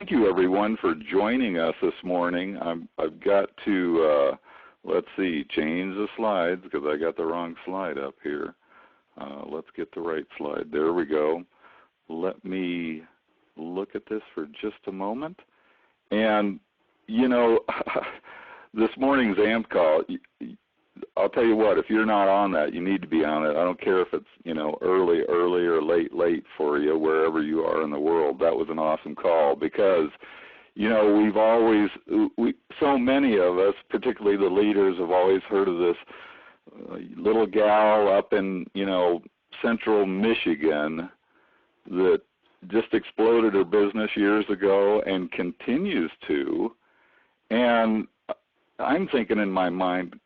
Thank you, everyone, for joining us this morning. I've got to, let's see, change the slides because I got the wrong slide up here. Let's get the right slide. There we go. Let me look at this for just a moment. And, you know, this morning's AMP call, I'll tell you what, if you're not on that, you need to be on it. I don't care if it's, you know, early or late for you, wherever you are in the world. That was an awesome call because, you know, we've always, so many of us, particularly the leaders, have always heard of this little gal up in, you know, central Michigan that just exploded her business years ago and continues to. And I'm thinking in my mind,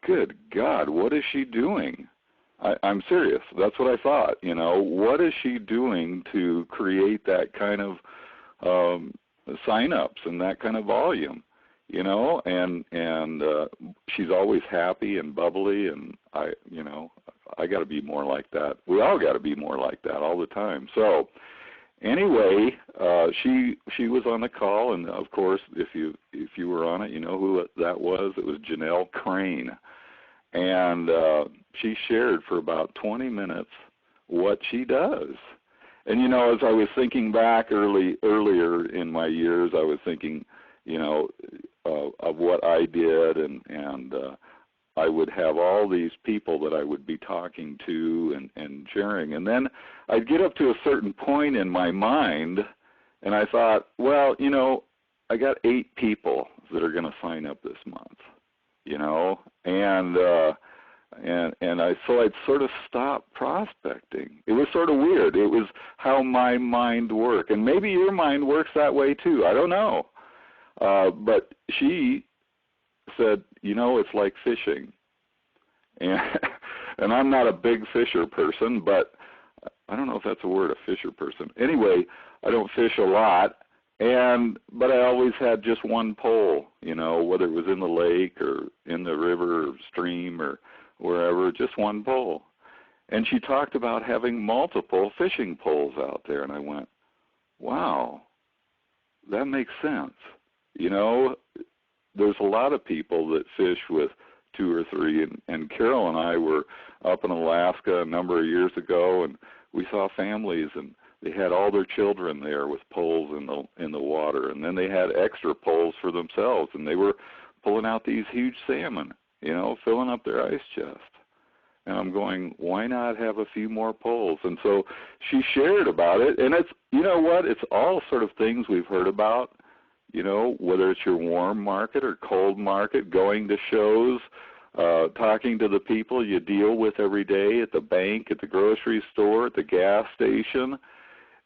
good God, what is she doing? I'm serious. That's what I thought. You know, what is she doing to create that kind of sign-ups and that kind of volume? You know, and she's always happy and bubbly, and you know, I got to be more like that. We all got to be more like that all the time. So anyway, she was on the call, and of course, if you were on it, you know who that was. It was Janelle Crane. And she shared for about 20 minutes what she does. And, you know, as I was thinking back earlier in my years, I was thinking, you know, of what I did, and I would have all these people that I would be talking to and sharing. And then I'd get up to a certain point in my mind, and I thought, well, you know, I got 8 people that are going to sign up this month. You know, and so I'd sort of stop prospecting. It was sort of weird. It was how my mind worked, and maybe your mind works that way too. I don't know, but she said, you know, it's like fishing, and I'm not a big fisher person, but I don't know if that's a word, a fisher person. Anyway, I don't fish a lot. But I always had just one pole, you know, whether it was in the lake or in the river or stream or wherever, just one pole. And she talked about having multiple fishing poles out there, and I went, wow, that makes sense. You know, there's a lot of people that fish with 2 or 3, and Carol and I were up in Alaska a number of years ago, and we saw families, and they had all their children there with poles in the water, and then they had extra poles for themselves, and they were pulling out these huge salmon, you know, filling up their ice chest. And I'm going, why not have a few more poles? And so she shared about it, and it's, you know what, it's all sort of things we've heard about, you know, whether it's your warm market or cold market, going to shows, talking to the people you deal with every day at the bank, at the grocery store, at the gas station.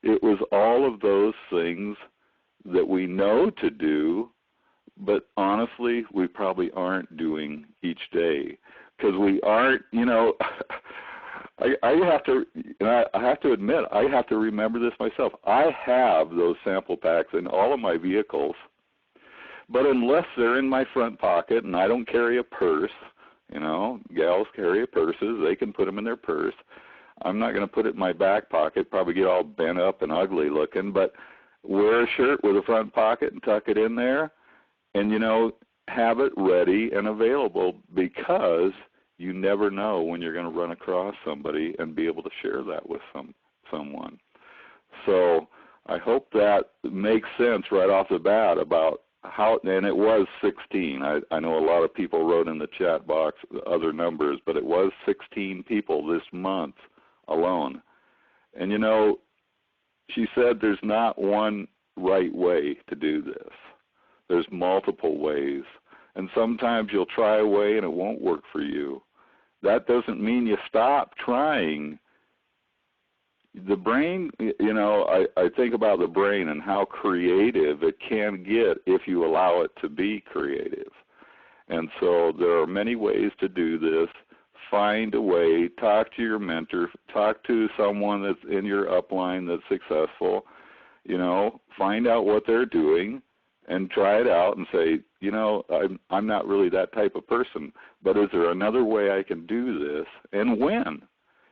It was all of those things that we know to do, but honestly, we probably aren't doing each day because we aren't, you know, I have to admit, I have to remember this myself. I have those sample packs in all of my vehicles, but unless they're in my front pocket and I don't carry a purse, you know, gals carry purses, they can put them in their purse. I'm not going to put it in my back pocket, probably get all bent up and ugly looking, but wear a shirt with a front pocket and tuck it in there and, you know, have it ready and available because you never know when you're going to run across somebody and be able to share that with someone. So I hope that makes sense right off the bat about how, and it was 16. I know a lot of people wrote in the chat box other numbers, but it was 16 people this month alone. And you know, she said there's not one right way to do this. There's multiple ways. And sometimes you'll try a way and it won't work for you. That doesn't mean you stop trying. The brain, you know, I think about the brain and how creative it can get if you allow it to be creative. And so there are many ways to do this. Find a way, talk to your mentor, talk to someone that's in your upline that's successful, you know, find out what they're doing and try it out and say, you know, I'm not really that type of person, but is there another way I can do this and win?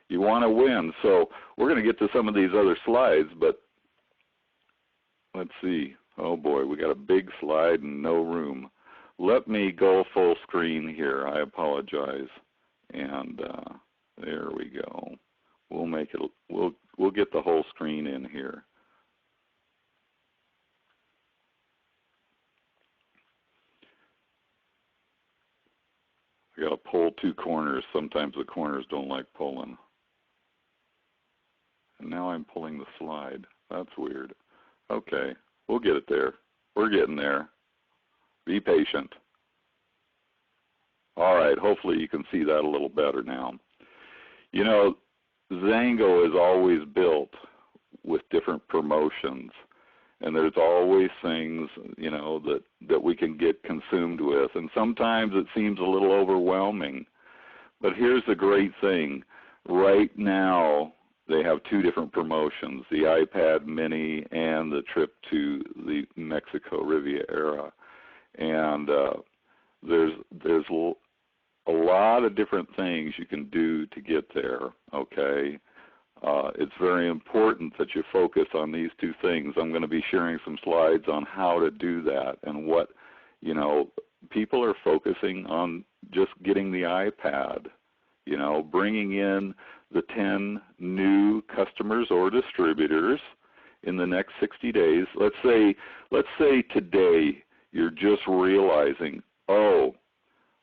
You want to win. So we're going to get to some of these other slides, but let's see. Oh boy, we got a big slide and no room. Let me go full screen here. I apologize. And there we go. We'll make it. We'll get the whole screen in here. I got to pull two corners. Sometimes the corners don't like pulling. And now I'm pulling the slide. That's weird. Okay, we'll get it there. We're getting there. Be patient. All right, hopefully you can see that a little better now. You know, XANGO is always built with different promotions, and there's always things, you know, that we can get consumed with, and sometimes it seems a little overwhelming. But here's the great thing. Right now, they have two different promotions, the iPad mini and the trip to the Mexico Riviera. And there's a lot of different things you can do to get there, okay? It's very important that you focus on these two things. I'm going to be sharing some slides on how to do that and what, you know, people are focusing on just getting the iPad, you know, bringing in the 10 new customers or distributors in the next 60 days. Let's say today you're just realizing, oh,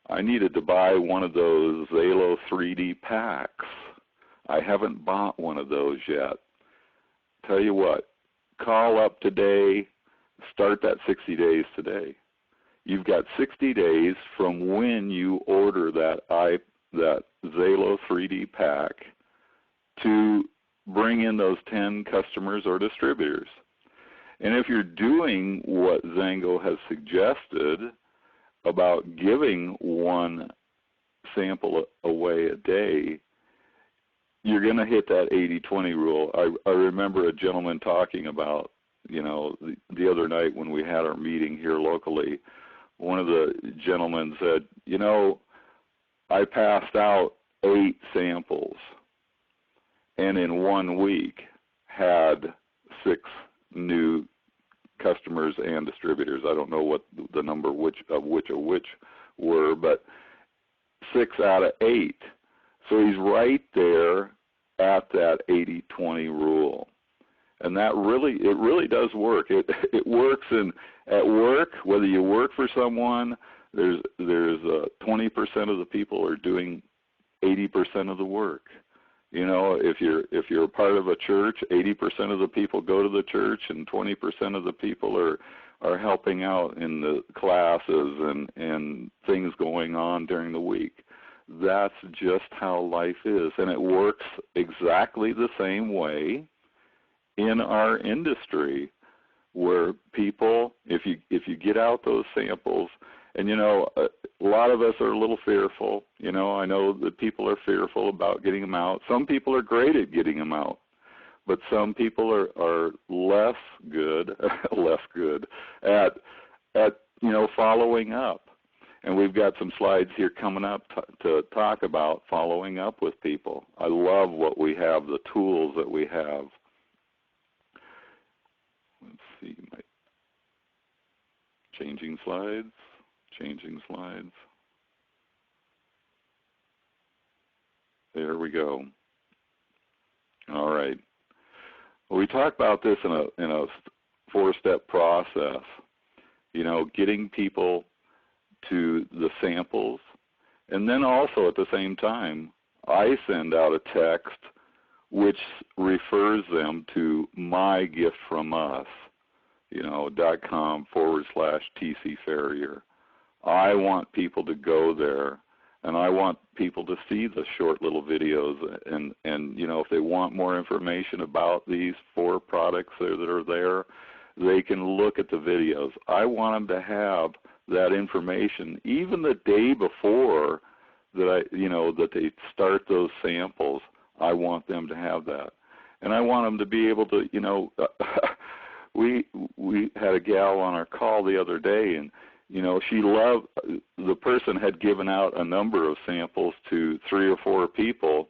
I needed to buy one of those Xalo 3D packs. I haven't bought one of those yet. Tell you what, call up today, start that 60 days today. You've got 60 days from when you order that Xalo 3D pack to bring in those 10 customers or distributors. And if you're doing what XANGO has suggested about giving one sample away a day, you're going to hit that 80-20 rule. I remember a gentleman talking about, you know, the other night when we had our meeting here locally, one of the gentlemen said, you know, I passed out 8 samples and in 1 week had 6 new customers and distributors. I don't know what the number which were, but 6 out of 8. So he's right there at that 80-20 rule. And that it really does work. It works at work, whether you work for someone, there's 20% of the people are doing 80% of the work. You know, if you're a part of a church, 80% of the people go to the church and 20% of the people are helping out in the classes and things going on during the week. That's just how life is, and it works exactly the same way in our industry, where people, if you get out those samples, and you know, a lot of us are a little fearful. You know, I know that people are fearful about getting them out. Some people are great at getting them out, but some people are less good at you know, following up. And we've got some slides here coming up to talk about following up with people. I love what we have, the tools that we have. Let's see, changing slides. There we go. All right. Well, we talked about this in a 4-step process. You know, getting people to the samples, and then also at the same time, I send out a text which refers them to my gift from us, you know, .com/TC Ferrier. I want people to go there, and I want people to see the short little videos, and you know, if they want more information about these 4 products that are there, they can look at the videos. I want them to have that information even the day before that they start those samples. I want them to have that, and I want them to be able to, you know, we had a gal on our call the other day, and you know, the person had given out a number of samples to 3 or 4 people,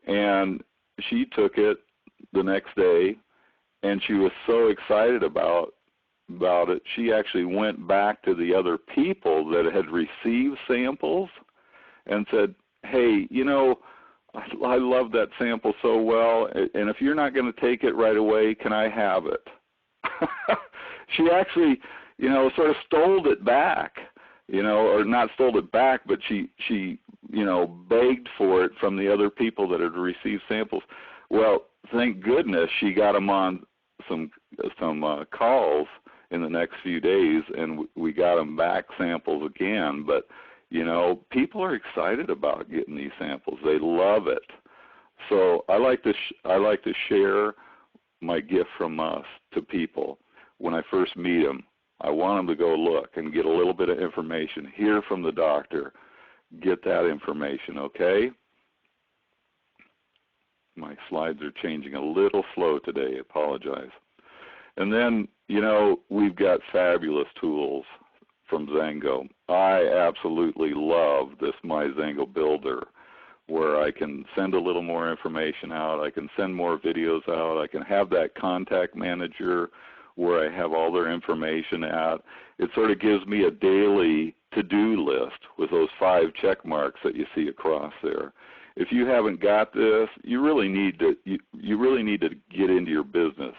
and she took it the next day, and she was so excited about about it, she actually went back to the other people that had received samples and said, hey, you know, I love that sample so well, and if you're not going to take it right away, can I have it? She actually, you know, sort of stole it back, you know, or not stole it back, but she you know, begged for it from the other people that had received samples. Well, thank goodness she got them on some calls in the next few days, and we got them back samples again. But you know, people are excited about getting these samples. They love it. So I like to share my gift from us to people when I first meet them. I want them to go look and get a little bit of information, hear from the doctor, get that information, okay? My slides are changing a little slow today. I apologize. And then, you know, we've got fabulous tools from XANGO. I absolutely love this My XANGO Builder, where I can send a little more information out. I can send more videos out. I can have that contact manager where I have all their information at. It sort of gives me a daily to-do list with those 5 check marks that you see across there. If you haven't got this, you really need to get into your business,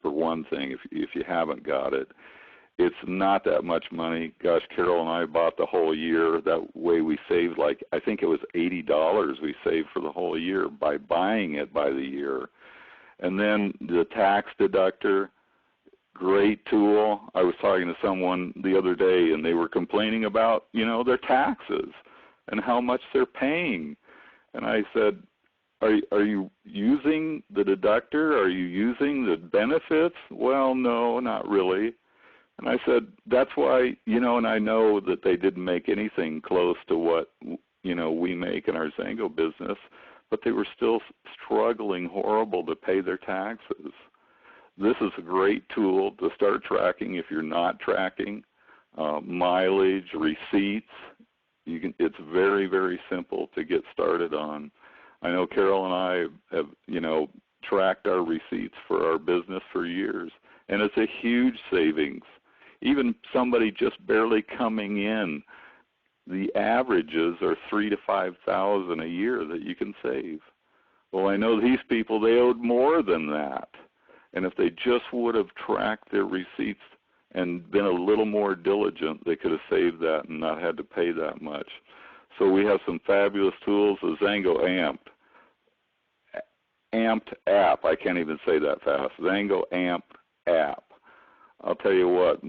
for one thing, if you haven't got it. It's not that much money. Gosh, Carol and I bought the whole year. That way we saved, like, I think it was $80 we saved for the whole year by buying it by the year. And then the tax deductor, great tool. I was talking to someone the other day, and they were complaining about, you know, their taxes and how much they're paying. And I said, are you using the deductor? Are you using the benefits? Well, no, not really. And I said, that's why, you know, and I know that they didn't make anything close to what, you know, we make in our XANGO business, but they were still struggling horrible to pay their taxes. This is a great tool to start tracking if you're not tracking, mileage, receipts. It's very, very simple to get started on. I know Carol and I have, you know, tracked our receipts for our business for years, and it's a huge savings. Even somebody just barely coming in, the averages are $3,000 to $5,000 a year that you can save. Well, I know these people, they owed more than that. And if they just would have tracked their receipts and been a little more diligent, they could have saved that and not had to pay that much. So we have some fabulous tools. The XANGO Amped app. I can't even say that fast. XANGO Amped app. I'll tell you what,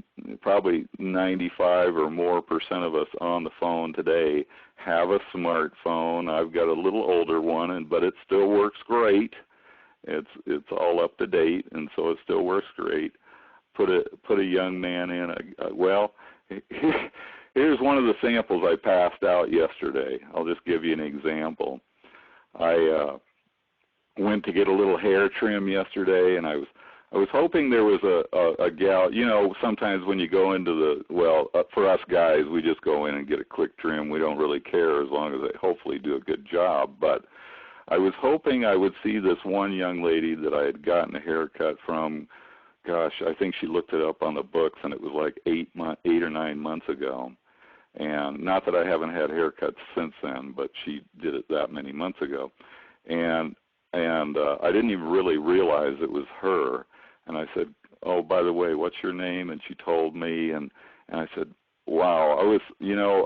probably 95 or more % of us on the phone today have a smartphone. I've got a little older one, but it still works great. It's all up to date, and so it still works great. Put a young man in. Well, here's one of the samples I passed out yesterday. I'll just give you an example. I went to get a little hair trim yesterday, and I was hoping there was a gal. You know, sometimes when you go into for us guys, we just go in and get a quick trim. We don't really care as long as they hopefully do a good job. But I was hoping I would see this one young lady that I had gotten a haircut from. Gosh, I think she looked it up on the books, and it was like 8 or 9 months ago. And not that I haven't had haircuts since then, but she did it that many months ago. And I didn't even really realize it was her. And I said, oh, by the way, what's your name? And she told me, and I said, wow,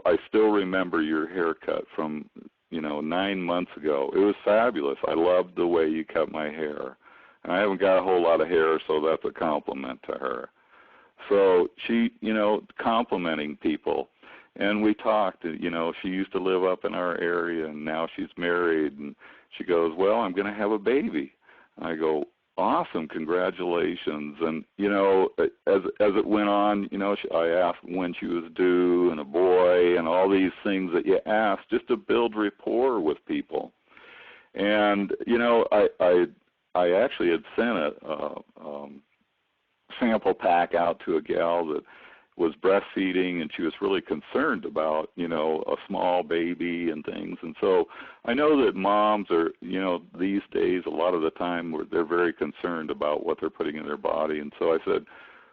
I still remember your haircut from, 9 months ago. It was fabulous. I loved the way you cut my hair. And I haven't got a whole lot of hair, so that's a compliment to her. So she, complimenting people. And we talked, she used to live up in our area, and now she's married. And she goes, well, I'm going to have a baby. And I go, awesome, congratulations. And, as it went on, I asked when she was due and a boy and all these things that you ask just to build rapport with people. And, I actually had sent a sample pack out to a gal that was breastfeeding, and she was really concerned about, a small baby and things. And so I know that moms are, these days, a lot of the time they're very concerned about what they're putting in their body. And so I said,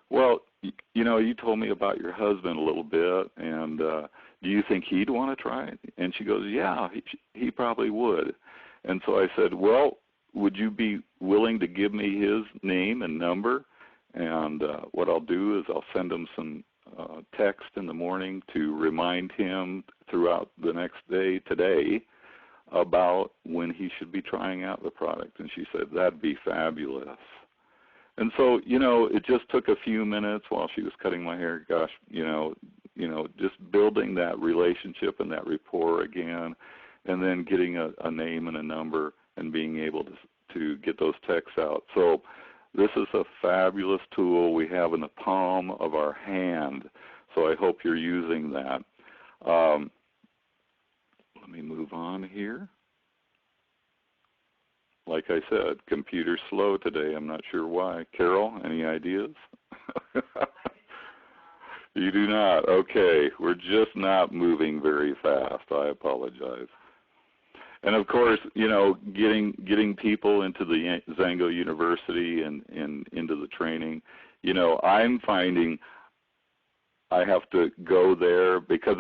well, you know, you told me about your husband a little bit, and do you think he'd want to try it? And she goes, yeah, he probably would. And so I said, well, would you be willing to give me his name and number? And what I'll do is I'll send him some text in the morning to remind him throughout the next day, today, about when he should be trying out the product. And she said, that'd be fabulous. And so, you know, it just took a few minutes while she was cutting my hair. Gosh, you know, just building that relationship and that rapport again, and then getting a name and a number and being able to get those texts out. So this is a fabulous tool we have in the palm of our hand. So I hope you're using that. Let me move on here. Like I said, computer's slow today. I'm not sure why. Carol, any ideas? You do not. Okay. We're just not moving very fast. I apologize. And of course, you know, getting people into the XANGO University and into the training, you know, I'm finding I have to go there because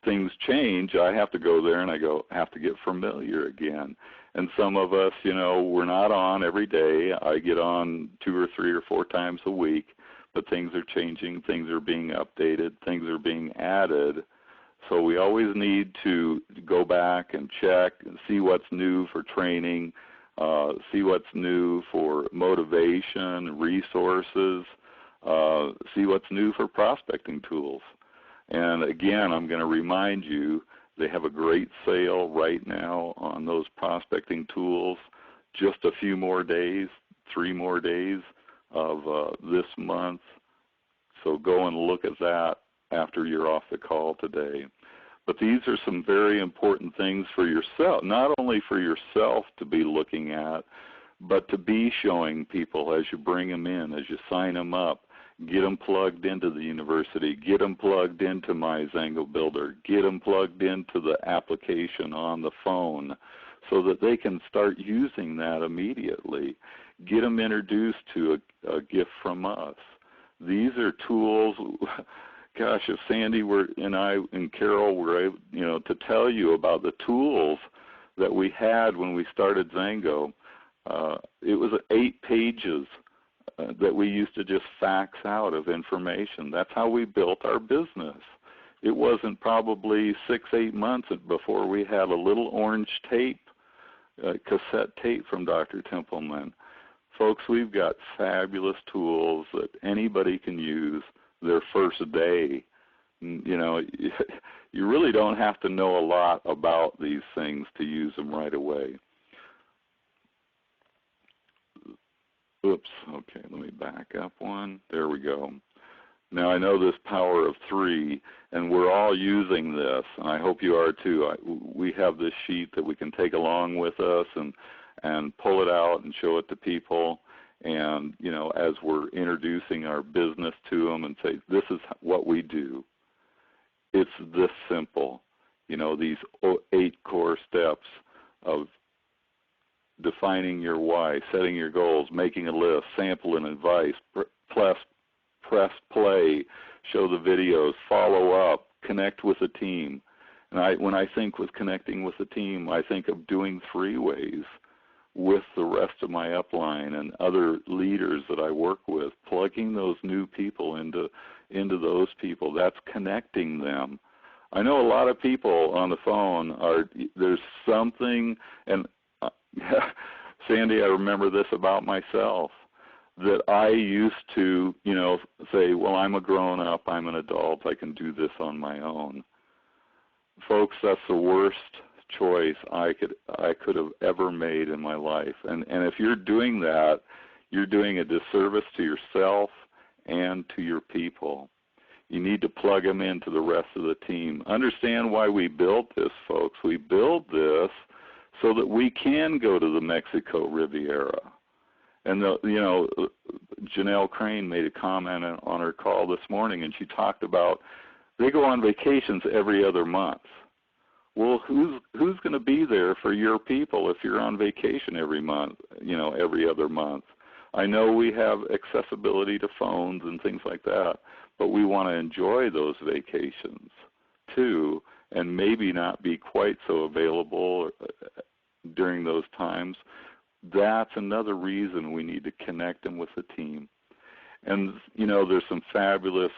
things change. I have to go there and I have to get familiar again. And some of us, you know, we're not on every day. I get on 2 or 3 or 4 times a week, but things are changing, things are being updated, things are being added. So we always need to go back and check and see what's new for training, see what's new for motivation, resources, see what's new for prospecting tools. And again, I'm going to remind you, they have a great sale right now on those prospecting tools. Just a few more days, 3 more days of this month. So go and look at that after you're off the call today. But these are some very important things for yourself, not only for yourself to be looking at, but to be showing people as you bring them in, as you sign them up. Get them plugged into the university. Get them plugged into My XANGO Builder. Get them plugged into the application on the phone so that they can start using that immediately. Get them introduced to a gift from us. These are tools. Gosh, if Sandy and I and Carol were able, you know, to tell you about the tools that we had when we started XANGO, it was 8 pages that we used to just fax out of information. That's how we built our business. It wasn't probably 6-8 months before we had a little orange tape, cassette tape from Dr. Templeman. Folks, we've got fabulous tools that anybody can use their first day. You know, you really don't have to know a lot about these things to use them right away. Oops, okay, let me back up one. There we go. Now I know this power of 3, and we're all using this, and I hope you are too. We have this sheet that we can take along with us and pull it out and show it to people. And, you know, as we're introducing our business to them and say, this is what we do. It's this simple. You know, these 8 core steps of defining your why, setting your goals, making a list, sample and advice, press play, show the videos, follow up, connect with a team. And when I think with connecting with a team, I think of doing 3-ways with the rest of my upline and other leaders that I work with, plugging those new people into those people. That's connecting them. I know a lot of people on the phone there's something, and Sandy, I remember this about myself, that I used to, you know, say, well, I'm a grown-up, I'm an adult, I can do this on my own. Folks, that's the worst choice I could have ever made in my life. And if you're doing that, you're doing a disservice to yourself and to your people. You need to plug them into the rest of the team. Understand why we built this, folks. We built this so that we can go to the Mexico Riviera. And, you know, Janelle Crane made a comment on her call this morning, and she talked about they go on vacations every other month. Well, who's going to be there for your people if you're on vacation every month, you know, every other month? I know we have accessibility to phones and things like that, but we want to enjoy those vacations too, and maybe not be quite so available during those times. That's another reason we need to connect them with the team. And, you know, there's some fabulous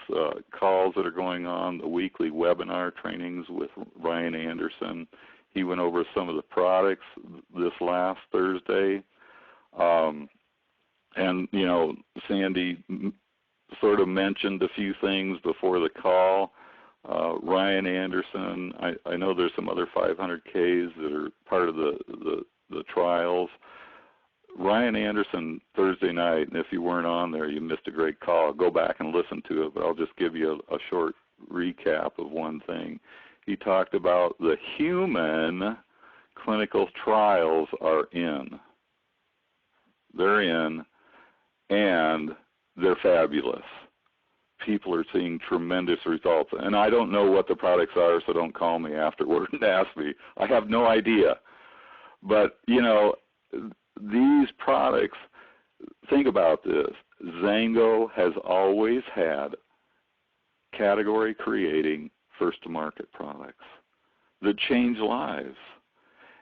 calls that are going on, the weekly webinar trainings with Ryan Anderson. He went over some of the products this last Thursday. And, you know, Sandy sort of mentioned a few things before the call. Ryan Anderson, I know there's some other 500Ks that are part of the trials. Ryan Anderson Thursday night, and if you weren't on there, you missed a great call. Go back and listen to it, but I'll just give you a short recap of one thing. He talked about the human clinical trials are in. They're in, and they're fabulous. People are seeing tremendous results. And I don't know what the products are, so don't call me afterward and ask me. I have no idea. But, you know, these products, think about this. XANGO has always had category-creating, first-to-market products that change lives.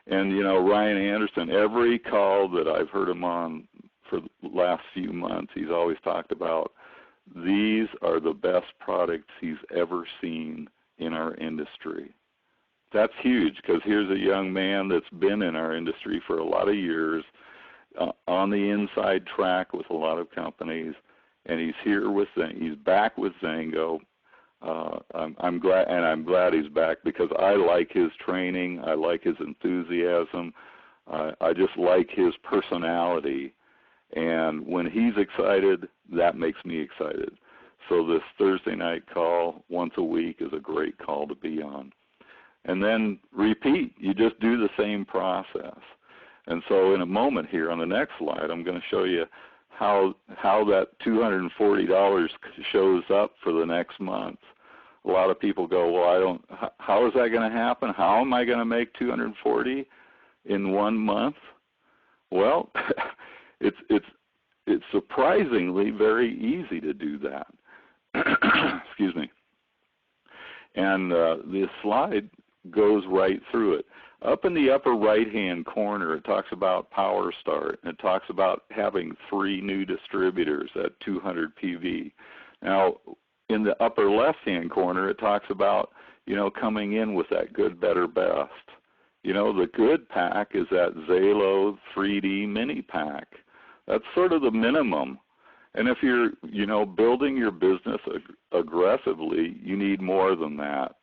And, you know, Ryan Anderson, every call that I've heard him on for the last few months, he's always talked about these are the best products he's ever seen in our industry. That's huge, because here's a young man that's been in our industry for a lot of years, on the inside track with a lot of companies, and he's here with he's back with XANGO. I'm glad he's back, because I like his training, I like his enthusiasm, I just like his personality, and when he's excited, that makes me excited. So this Thursday night call once a week is a great call to be on. And then repeat, you just do the same process. And so in a moment here on the next slide, I'm going to show you how that $240 shows up for the next month. A lot of people go, well, how is that going to happen? How am I going to make $240 in 1 month? Well, it's surprisingly very easy to do that. Excuse me. And this slide goes right through it. Up in the upper right-hand corner, it talks about Power Start, and it talks about having 3 new distributors at 200 PV. Now, in the upper left-hand corner, it talks about, you know, coming in with that good, better, best. You know, the good pack is that Zalo 3D mini pack. That's sort of the minimum. And if you're, you know, building your business aggressively, you need more than that.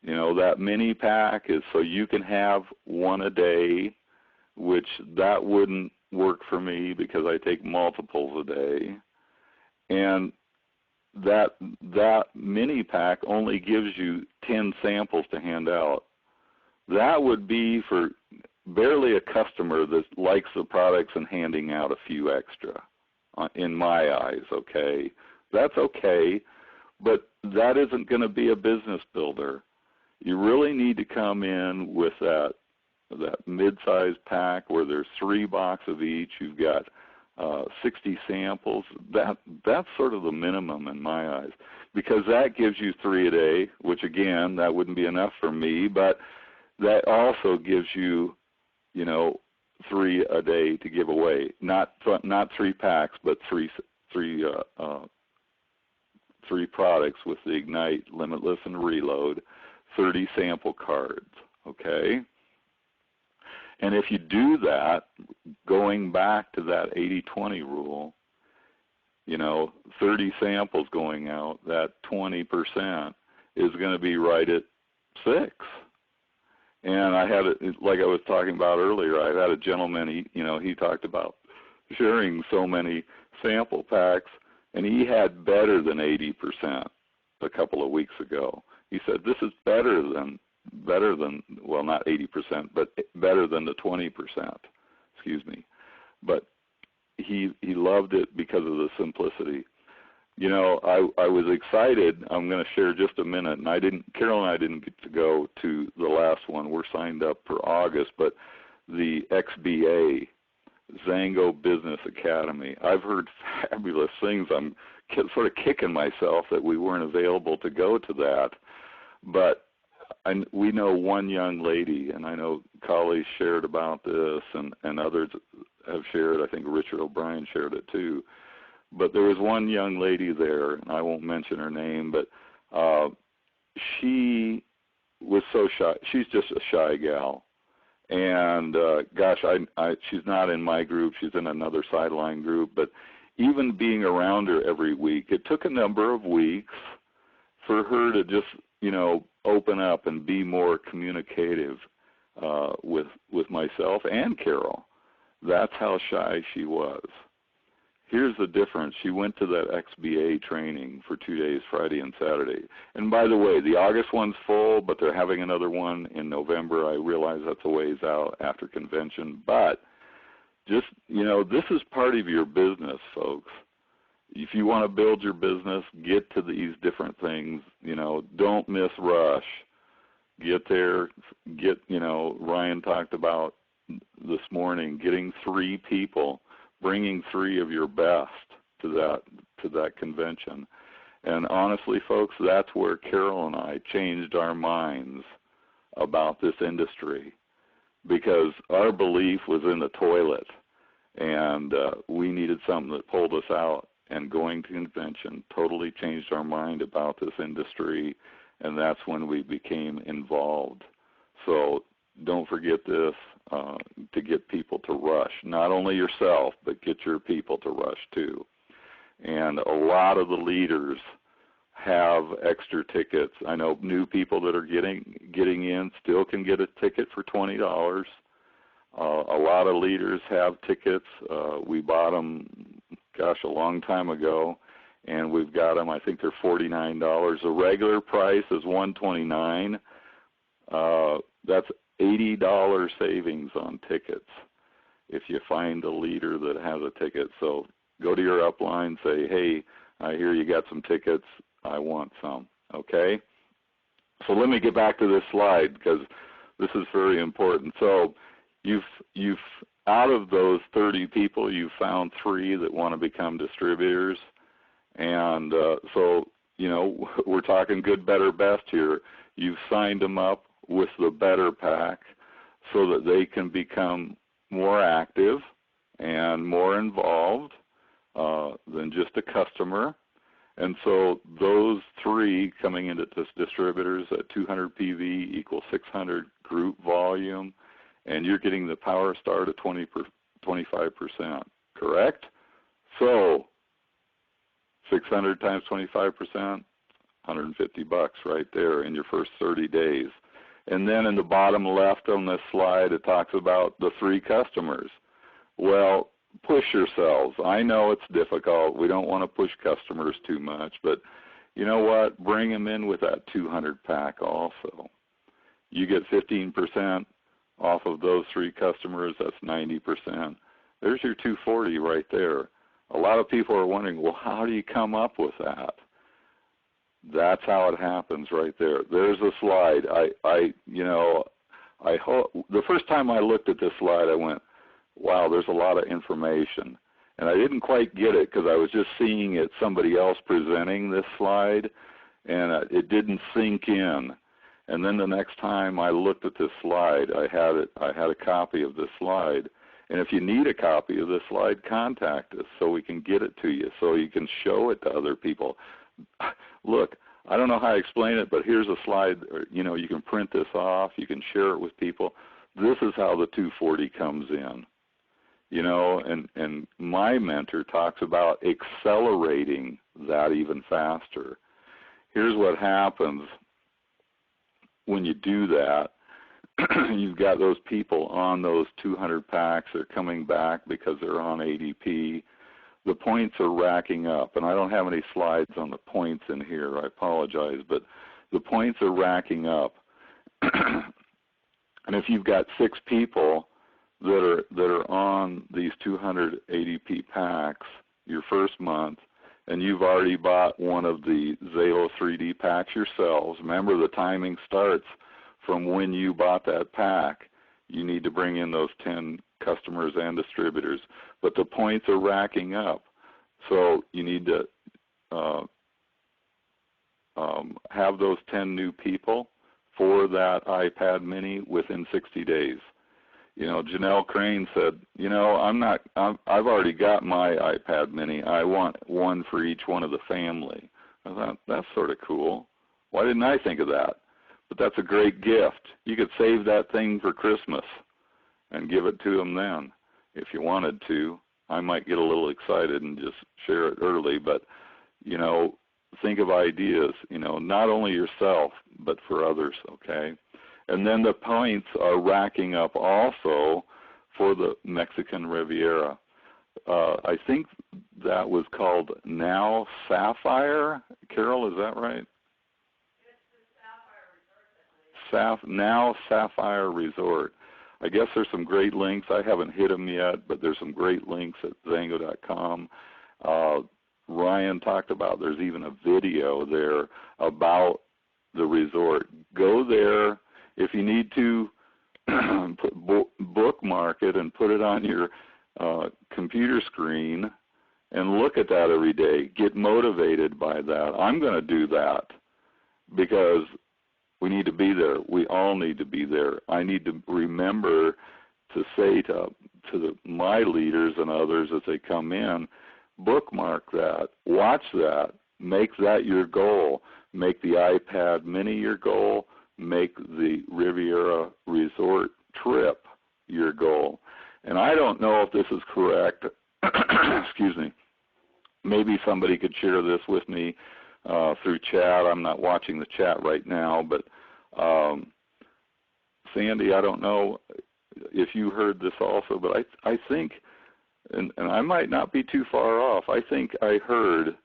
You know, that mini pack is so you can have 1 a day, which that wouldn't work for me because I take multiples a day. And that mini pack only gives you 10 samples to hand out. That would be for barely a customer that likes the products and handing out a few extra, in my eyes, okay? That's okay, but that isn't going to be a business builder. You really need to come in with that mid-sized pack where there's 3 boxes of each. You've got 60 samples. That's sort of the minimum in my eyes, because that gives you 3 a day, which again, that wouldn't be enough for me, but that also gives you, you know, 3 a day to give away. Not 3 packs, but three products with the Ignite, Limitless, and Reload. 30 sample cards, okay? And if you do that, going back to that 80-20 rule, you know, 30 samples going out, that 20% is going to be right at 6. And I had, like I was talking about earlier, I had a gentleman, he talked about sharing so many sample packs, and he had better than 80% a couple of weeks ago. He said, this is better than, well, not 80%, but better than the 20%, excuse me. But he loved it because of the simplicity. You know, I was excited. I'm going to share just a minute, and Carol and I didn't get to go to the last one. We're signed up for August, but the XBA, XANGO Business Academy. I've heard fabulous things. I'm sort of kicking myself that we weren't available to go to that. But we know one young lady, and I know colleagues shared about this, and others have shared. I think Richard O'Brien shared it too. But there was one young lady there, and I won't mention her name, but she was so shy. She's just a shy gal. And gosh, she's not in my group. She's in another sideline group. But even being around her every week, it took a number of weeks for her to just, you know, open up and be more communicative with myself and Carol. That's how shy she was. Here's the difference. She went to that XBA training for 2 days, Friday and Saturday. And by the way, the August one's full, but they're having another one in November. I realize that's a ways out after convention. But just, you know, this is part of your business, folks. If you want to build your business, get to these different things. You know, don't miss rush. Get there. You know, Ryan talked about this morning getting 3 people, bringing 3 of your best to that convention. And honestly, folks, that's where Carol and I changed our minds about this industry, because our belief was in the toilet, and we needed something that pulled us out. And going to convention totally changed our mind about this industry, and that's when we became involved. So don't forget this, to get people to rush. Not only yourself, but get your people to rush too. And a lot of the leaders have extra tickets. I know new people that are getting in still can get a ticket for $20. A lot of leaders have tickets. We bought them, gosh, a long time ago, and we've got them. I think they're $49. The regular price is $129. That's $80 savings on tickets if you find a leader that has a ticket. So go to your upline, say, hey, I hear you got some tickets. I want some, okay? So let me get back to this slide, because this is very important. So you've out of those 30 people, you've found 3 that want to become distributors. And so, you know, we're talking good, better, best here. You've signed them up with the better pack so that they can become more active and more involved than just a customer. And so those 3 coming into this distributors at 200 PV equals 600 group volume, and you're getting the power start at 25%, correct? So 600 times 25%, $150 right there in your first 30 days. And then in the bottom left on this slide, it talks about the 3 customers. Well, push yourselves. I know it's difficult. We don't want to push customers too much, but you know what? Bring them in with that 200 pack also. You get 15% off of those 3 customers. That's 90%. There's your 240 right there. A lot of people are wondering, well, how do you come up with that? That's how it happens right there. There's a slide. I hope the first time I looked at this slide, I went, wow, there's a lot of information. And I didn't quite get it because I was just seeing it, somebody else presenting this slide, and it didn't sink in. And then the next time I looked at this slide, I had a copy of this slide. And if you need a copy of this slide, contact us so we can get it to you, so you can show it to other people. Look, I don't know how to explain it, but here's a slide. You know, you can print this off. You can share it with people. This is how the 240 comes in. You know, and my mentor talks about accelerating that even faster. Here's what happens when you do that. You've got those people on those 200 packs. They're coming back because they're on ADP. The points are racking up, and I don't have any slides on the points in here. I apologize, but the points are racking up. And if you've got 6 people that are on these 200 ADP packs your first month, and you've already bought one of the Zalo 3D packs yourselves, remember the timing starts from when you bought that pack. You need to bring in those 10 customers and distributors. But the points are racking up. So you need to have those 10 new people for that iPad mini within 60 days. You know, Janelle Crane said, you know, I've already got my iPad mini. I want one for each one of the family. I thought, that's sort of cool. Why didn't I think of that? But that's a great gift. You could save that thing for Christmas and give it to them then if you wanted to. I might get a little excited and just share it early, but, you know, think of ideas, you know, not only yourself, but for others, okay? And then the points are racking up also for the Mexican Riviera. I think that was called Now Sapphire. Carol, is that right? It's the Sapphire Resort. Now Sapphire Resort. I guess there's some great links. I haven't hit them yet, but there's some great links at XANGO.com. Ryan talked about there's even a video there about the resort. Go there. If you need to, bookmark it and put it on your computer screen and look at that every day. Get motivated by that. I'm going to do that because we need to be there. We all need to be there. I need to remember to say to my leaders and others as they come in, bookmark that, watch that, make that your goal. Make the iPad mini your goal. Make the Riviera Resort trip your goal. And I don't know if this is correct. Excuse me. Maybe somebody could share this with me through chat. I'm not watching the chat right now, but Sandy, I don't know if you heard this also, but I think, and I might not be too far off, I think I heard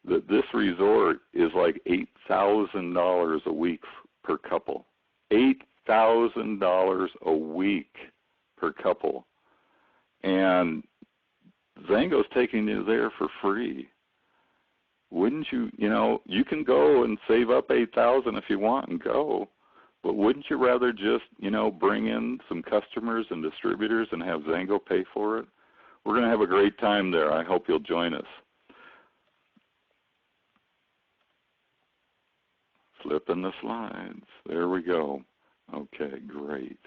that this resort is like $8,000 a week per couple. $8,000 a week per couple. And XANGO's taking you there for free. Wouldn't you, you know, you can go and save up $8,000 if you want and go, but wouldn't you rather just, you know, bring in some customers and distributors and have XANGO pay for it? We're going to have a great time there. I hope you'll join us. Flipping the slides. There we go. Okay, great.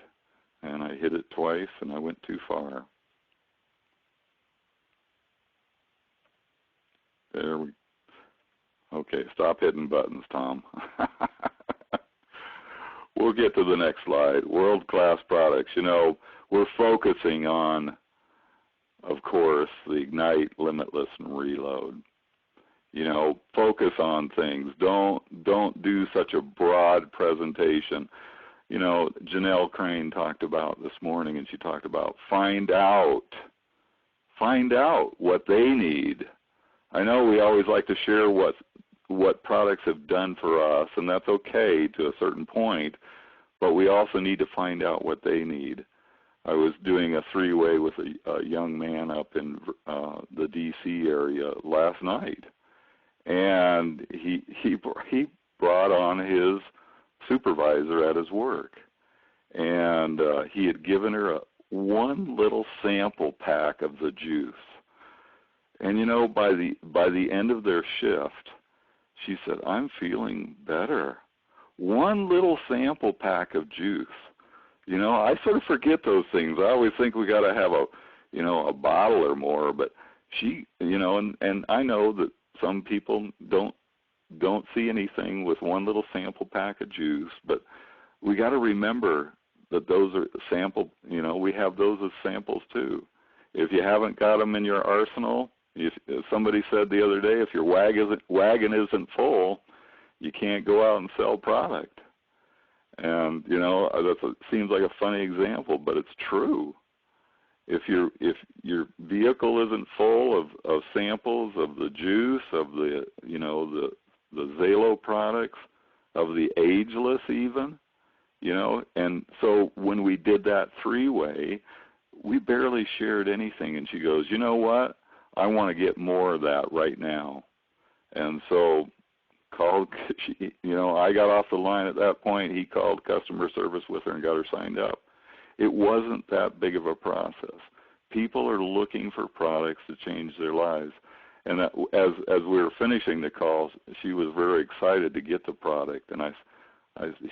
And I hit it twice and I went too far. There we go. Okay, stop hitting buttons, Tom. We'll get to the next slide. World-class products. You know, we're focusing on, of course, the Ignite, Limitless, and Reload. You know, focus on things. Don't do such a broad presentation. You know, Janelle Crane talked about this morning, and she talked about find out what they need. I know we always like to share what products have done for us, and that's okay to a certain point, but we also need to find out what they need. I was doing a three-way with a young man up in the D.C. area last night, and he brought on his supervisor at his work, and he had given her one little sample pack of the juice. And you know, by the end of their shift, she said, "I'm feeling better." One little sample pack of juice. You know, I sort of forget those things. I always think we got to have a bottle or more. But she, you know, and I know that some people don't see anything with one little sample pack of juice. But we got to remember that those are sample. You know, we have those as samples too. If you haven't got them in your arsenal, if somebody said the other day, if your wagon isn't full, you can't go out and sell product. And, you know, that seems like a funny example, but it's true. If your vehicle isn't full of samples of the juice, of the, you know, the Zalo products, of the ageless even, you know, and so when we did that three-way, we barely shared anything. And she goes, "You know what? I want to get more of that right now." And so you know, I got off the line at that point. He called customer service with her and got her signed up. It wasn't that big of a process. People are looking for products to change their lives. And that, as we were finishing the call, she was very excited to get the product. And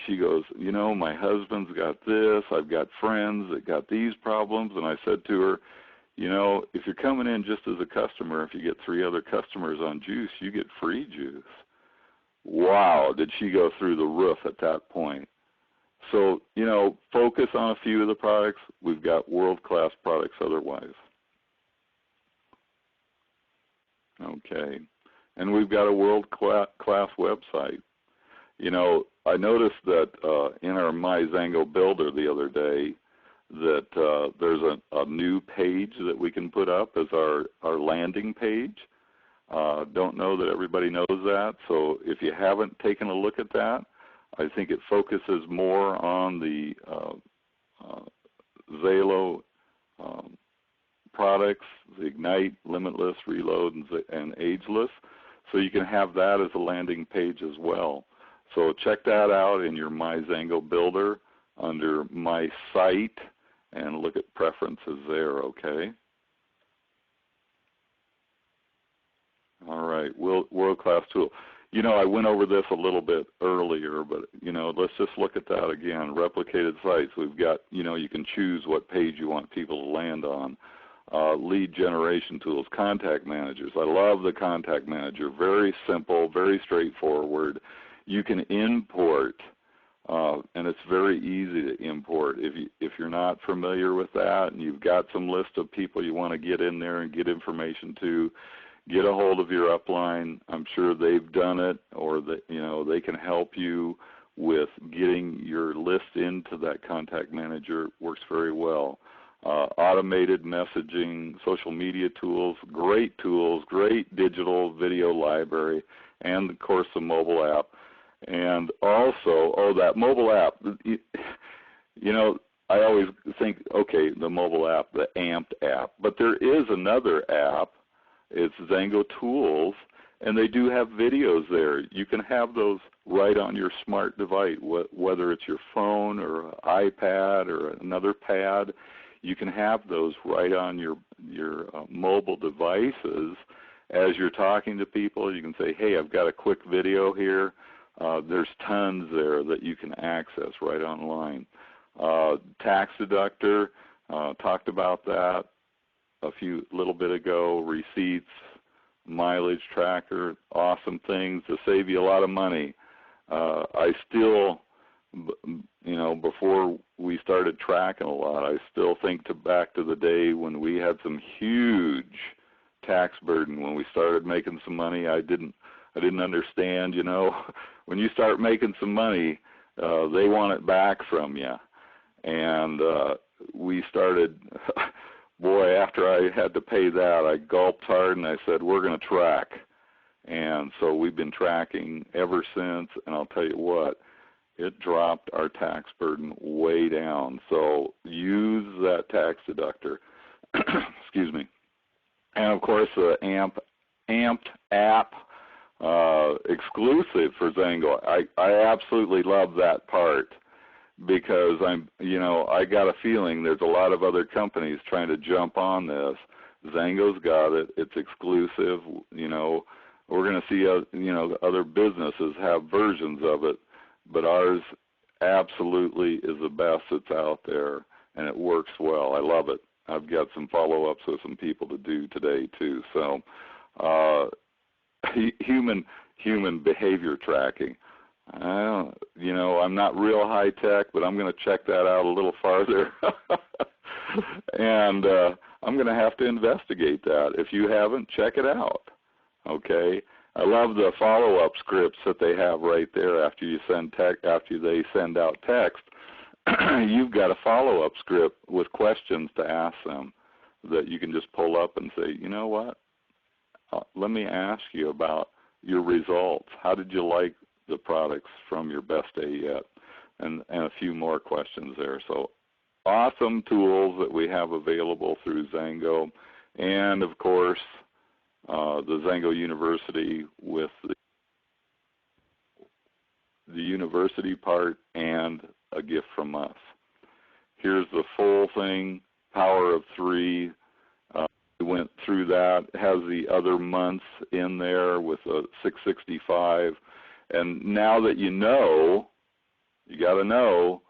she goes, you know, my husband's got this. I've got friends that got these problems. And I said to her, you know, if you're coming in just as a customer, if you get 3 other customers on juice, you get free juice. Wow, did she go through the roof at that point. So, you know, focus on a few of the products. We've got world-class products otherwise. Okay. And we've got a world-class website. You know, I noticed that in our My XANGO Builder the other day that there's a new page that we can put up as our landing page. Don't know that everybody knows that. So if you haven't taken a look at that, I think it focuses more on the Xalo products, the Ignite, Limitless, Reload, and Ageless. So you can have that as a landing page as well. So check that out in your My XANGO Builder under My Site and look at preferences there, okay? All right, world-class tool. You know, I went over this a little bit earlier, but, you know, let's just look at that again. Replicated sites. We've got, you know, you can choose what page you want people to land on. Lead generation tools, contact managers. I love the contact manager. Very simple, very straightforward. You can import, and it's very easy to import. If you're not familiar with that and you've got some list of people you want to get in there and get information to, get a hold of your upline. I'm sure they've done it, or they can help you with getting your list into that contact manager. Works very well. Automated messaging, social media tools, great digital video library, and of course the mobile app. And also, that mobile app, you know, I always think, okay, the mobile app, the AMPed app, but there is another app. It's XANGO Tools, and they do have videos there. You can have those right on your smart device, whether it's your phone or an iPad or another pad. You can have those right on your mobile devices as you're talking to people. You can say, hey, I've got a quick video here. There's tons there that you can access right online. Tax deductor, talked about that a little bit ago. Receipts, mileage tracker, awesome things to save you a lot of money. I still, you know, before we started tracking a lot, I still think back to the day when we had some huge tax burden. When we started making some money, I didn't understand, you know, when you start making some money, they want it back from you. And we started, boy, after I had to pay that, I gulped hard and I said, we're going to track. And so we've been tracking ever since, and I'll tell you what, it dropped our tax burden way down. So use that tax deductor. Excuse me. And of course, the AMPed app, exclusive for XANGO. I absolutely love that part, because I got a feeling there's a lot of other companies trying to jump on this. XANGO's got it. It's exclusive. You know, we're going to see other businesses have versions of it, but ours absolutely is the best that's out there, and it works well. I love it. I've got some follow-ups with some people to do today too. So human behavior tracking. I'm not real high tech, but I'm going to check that out a little farther. And I'm going to have to investigate that. If you haven't, check it out. Okay. I love the follow-up scripts that they have right there after they send out text. You've got a follow-up script with questions to ask them that you can just pull up and say, you know what? Let me ask you about your results. How did you like the products from your best day yet? And a few more questions there. So awesome tools that we have available through XANGO, and of course the XANGO University with the university part and a gift from us. Here's the full thing, power of 3. We went through that. It has the other months in there with a 665. And now that you know, you got to know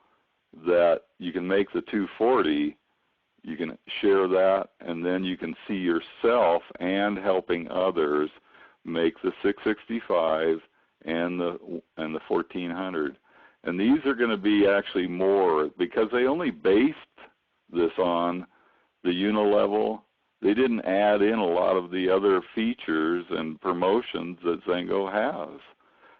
that you can make the 240, you can share that, and then you can see yourself and helping others make the 665 and the 1400. And these are going to be actually more, because they only based this on the unilevel. They didn't add in a lot of the other features and promotions that XANGO has.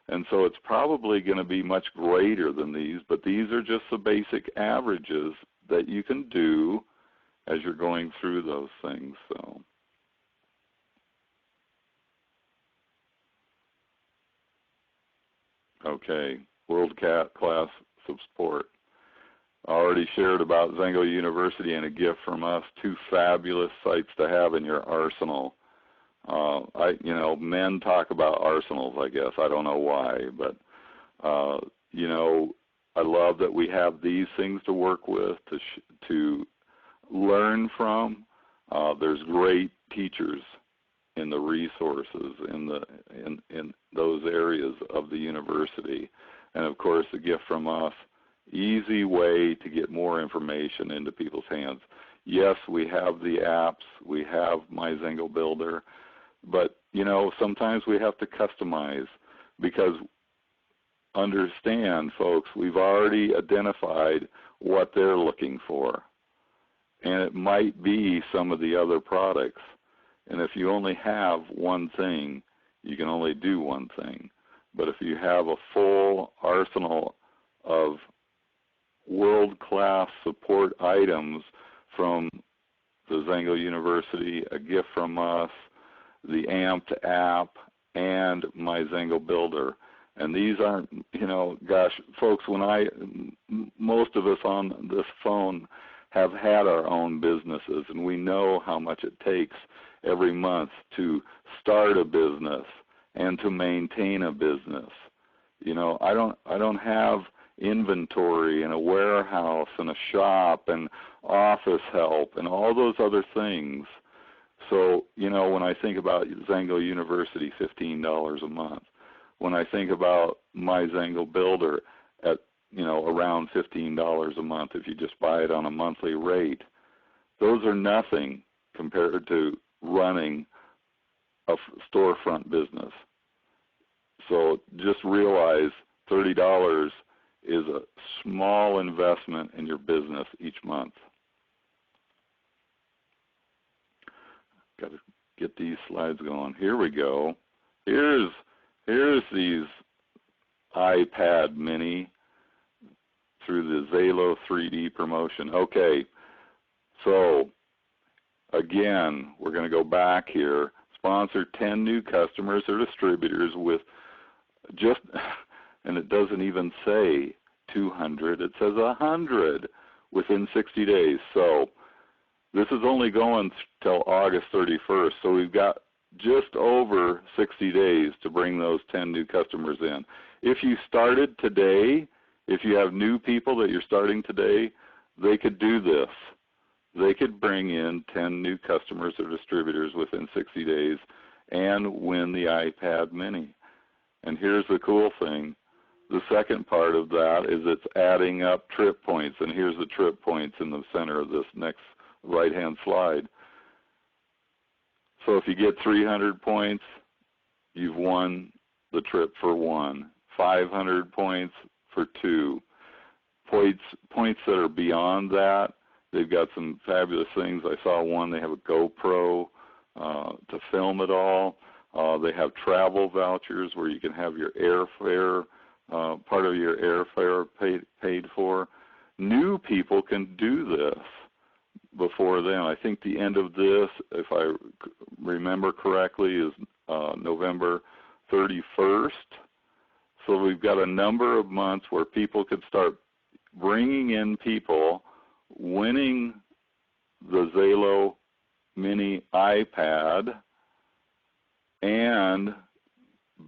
And so it's probably going to be much greater than these, but these are just the basic averages that you can do as you're going through those things. So, okay, world-class support. I already shared about XANGO University and a gift from us, 2 fabulous sites to have in your arsenal. Men talk about arsenals, I guess. I don't know why, but, I love that we have these things to work with, to learn from. There's great teachers in the resources in those areas of the university. And, of course, a gift from us, easy way to get more information into people's hands. Yes, we have the apps. We have My XANGO Builder. But, sometimes we have to customize, because understand, folks, we've already identified what they're looking for. And it might be some of the other products. And if you only have one thing, you can only do one thing. But if you have a full arsenal of world-class support items from the XANGO University, a gift from us, the AMPed app, and My XANGO Builder. And these aren't, gosh, folks, most of us on this phone have had our own businesses, and we know how much it takes every month to start a business and to maintain a business. I don't have inventory and a warehouse and a shop and office help and all those other things. So, when I think about XANGO University, $15 a month, when I think about My XANGO Builder at, around $15 a month if you just buy it on a monthly rate, those are nothing compared to running a storefront business. So just realize $30 is a small investment in your business each month. Got to get these slides going. Here we go. Here's these iPad mini through the Zalo 3D promotion. Okay, so again, we're going to go back here. Sponsor 10 new customers or distributors with just, and it doesn't even say 200, it says 100 within 60 days. So this is only going till August 31st, so we've got just over 60 days to bring those 10 new customers in. If you started today, if you have new people that you're starting today, they could do this. They could bring in 10 new customers or distributors within 60 days and win the iPad mini. And here's the cool thing. The second part of that is it's adding up trip points, and here's the trip points in the center of this next right-hand slide. So if you get 300 points, you've won the trip for 1. 500 points for 2. Points that are beyond that, they've got some fabulous things. I saw one, they have a GoPro to film it all. They have travel vouchers where you can have your airfare, part of your airfare paid for. New people can do this before then. I think the end of this, if I remember correctly, is November 31st. So we've got a number of months where people could start bringing in people, winning the Zalo Mini iPad, and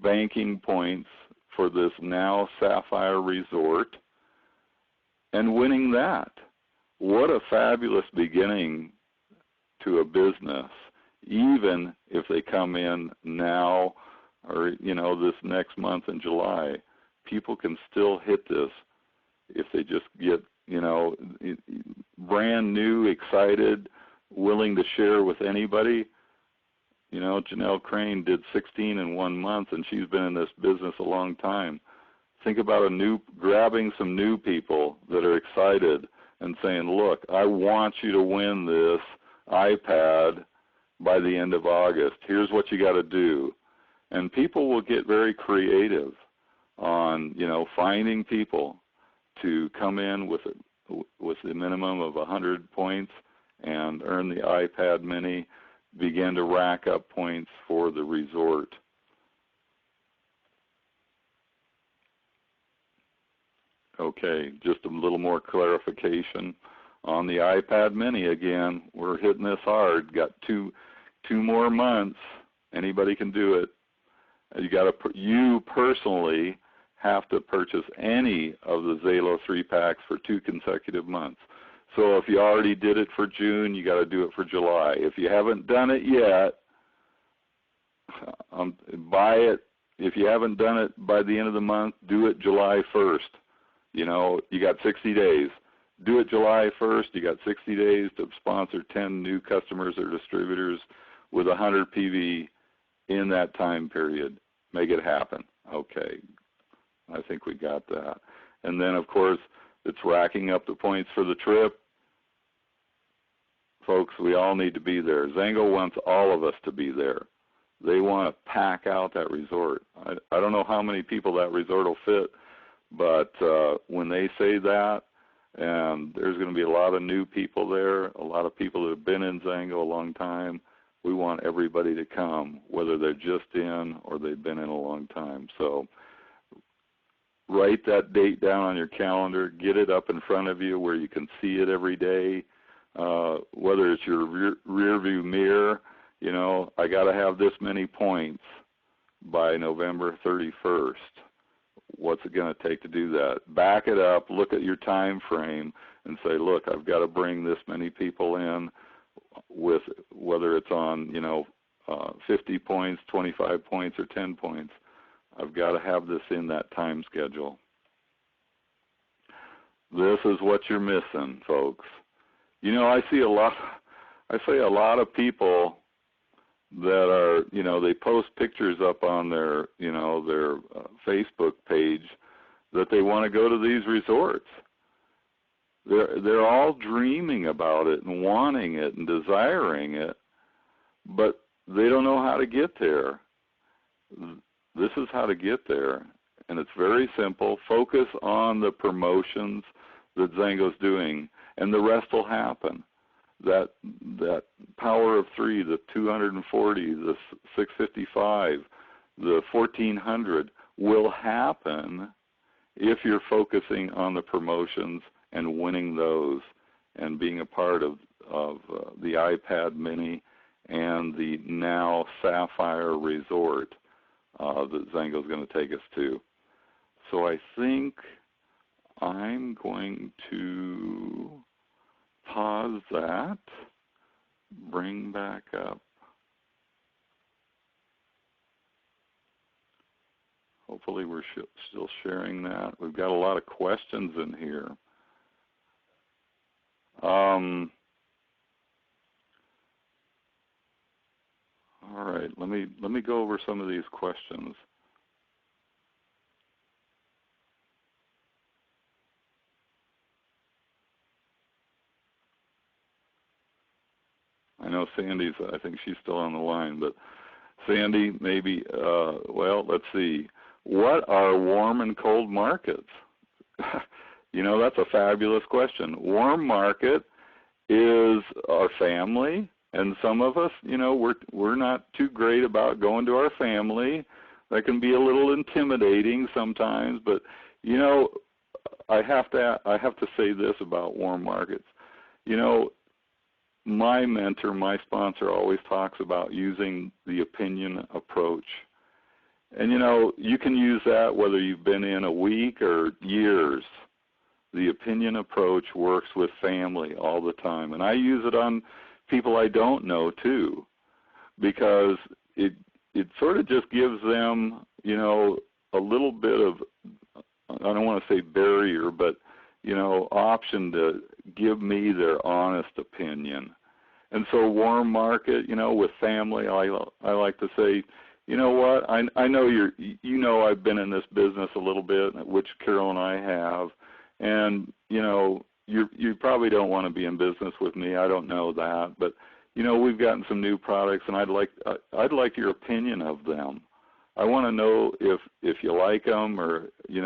banking points for this now Sapphire Resort, and winning that. what a fabulous beginning to a business, even if they come in now or, this next month in July. People can still hit this if they just get, brand new, excited, willing to share with anybody. Janelle Crane did 16 in 1 month, and she's been in this business a long time. Think about grabbing some new people that are excited and saying, look, I want you to win this iPad by the end of August. Here's what you got to do. And people will get very creative on, finding people to come in with the minimum of 100 points and earn the iPad mini, begin to rack up points for the resort. Okay, just a little more clarification on the iPad mini. Again, we're hitting this hard. Got two more months. Anybody can do it. You personally have to purchase any of the Zalo 3-packs for 2 consecutive months. So if you already did it for June, you got to do it for July. If you haven't done it yet, buy it. If you haven't done it by the end of the month, do it July 1st. You got 60 days. Do it July 1st. You got 60 days to sponsor 10 new customers or distributors with 100 PV in that time period. Make it happen. Okay. I think we got that. And then, of course, it's racking up the points for the trip. Folks, we all need to be there. XANGO wants all of us to be there. They want to pack out that resort. I don't know how many people that resort will fit, but when they say that, and there's going to be a lot of new people there, a lot of people that have been in XANGO a long time, we want everybody to come, whether they're just in or they've been in a long time. So write that date down on your calendar. Get it up in front of you where you can see it every day, whether it's your rear view mirror. I got to have this many points by November 31st. What's it going to take to do that? Back it up, look at your time frame, and say, look, I've got to bring this many people in, with whether it's on 50 points, 25 points, or 10 points. I've got to have this in that time schedule. This is what you're missing, folks. I see a lot of people that are, they post pictures up on their, their Facebook page that they want to go to these resorts. They're all dreaming about it and wanting it and desiring it, but they don't know how to get there. This is how to get there, and it's very simple. Focus on the promotions that XANGO's doing, and the rest will happen. That power of 3, the 240, the 655, the 1400 will happen if you're focusing on the promotions and winning those and being a part of the iPad mini and the now Sapphire Resort that XANGO's going to take us to. So I think I'm going to pause that, bring back up. Hopefully we're still sharing that. We've got a lot of questions in here. All right, let me go over some of these questions. I know Sandy's, I think she's still on the line, but Sandy, maybe, well, let's see. What are warm and cold markets? That's a fabulous question. Warm market is our family, and some of us, we're not too great about going to our family. That can be a little intimidating sometimes, but I have to say this about warm markets. My mentor, my sponsor, always talks about using the opinion approach. And you can use that whether you've been in a week or years. the opinion approach works with family all the time. And I use it on people I don't know too, because it sort of just gives them, you know, a little bit of, I don't want to say barrier, but, you know, option to give me their honest opinion. And so warm market, you know, with family, I like to say, you know what, I know you know I've been in this business a little bit, which Carol and I have, and, you know, you probably don't want to be in business with me, I don't know that, but, you know, we've gotten some new products, and I'd like your opinion of them. I want to know if you like them, or, you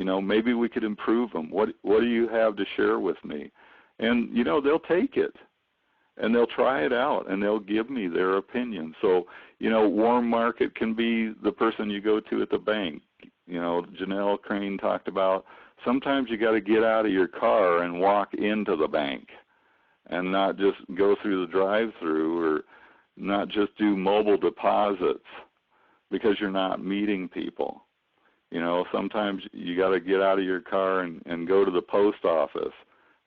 know, maybe we could improve them. What do you have to share with me? And, you know, they'll take it, and they'll try it out, and they'll give me their opinion. So, you know, warm market can be the person you go to at the bank. You know, Janelle Crane talked about sometimes you got to get out of your car and walk into the bank and not just go through the drive-through, or not just do mobile deposits because you're not meeting people. You know, sometimes you got to get out of your car and go to the post office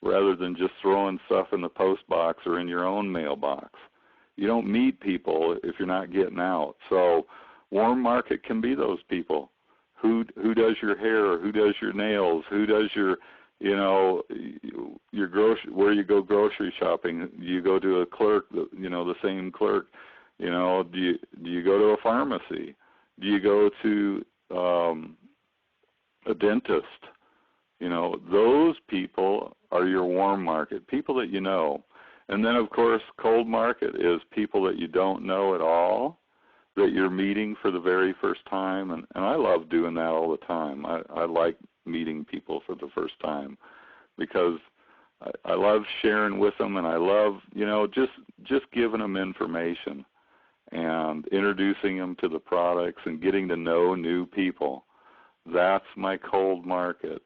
rather than just throwing stuff in the post box or in your own mailbox. You don't meet people if you're not getting out. So warm market can be those people. Who does your hair? Who does your nails? Who does your, you know, where you go grocery shopping? Do you go to a clerk, you know, the same clerk? You know, do you go to a pharmacy? Do you go to a dentist? You know, those people are your warm market, people that you know. And then, of course, cold market is people that you don't know at all, that you're meeting for the very first time. And I love doing that all the time. I like meeting people for the first time because I love sharing with them, and I love, you know, just giving them information and introducing them to the products and getting to know new people. That's my cold market.